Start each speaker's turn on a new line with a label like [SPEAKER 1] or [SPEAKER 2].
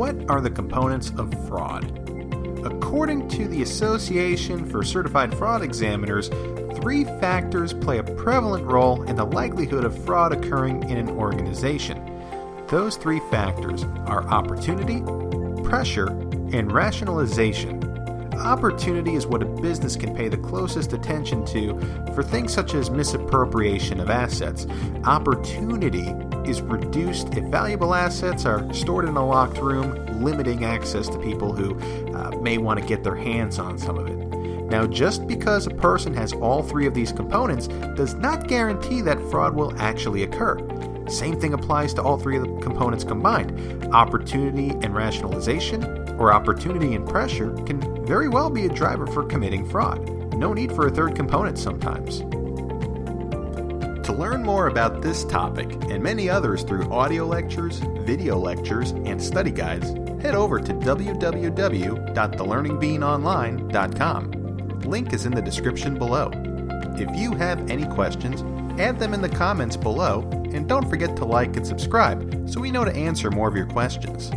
[SPEAKER 1] What are the components of fraud? According to the Association for Certified Fraud Examiners, 3 factors play a prevalent role in the likelihood of fraud occurring in an organization. Those 3 factors are opportunity, pressure, and rationalization. Opportunity is what a business can pay the closest attention to for things such as misappropriation of assets. Opportunity is reduced if valuable assets are stored in a locked room, limiting access to people who may want to get their hands on some of it. Now, just because a person has all 3 of these components does not guarantee that fraud will actually occur. Same thing applies to all 3 of the components combined. Opportunity and rationalization, or opportunity and pressure, can very well be a driver for committing fraud. No need for a 3rd component sometimes. To learn more about this topic and many others through audio lectures, video lectures, and study guides, head over to www.thelearningbeanonline.com. Link is in the description below. If you have any questions, add them in the comments below, and don't forget to like and subscribe so we know to answer more of your questions.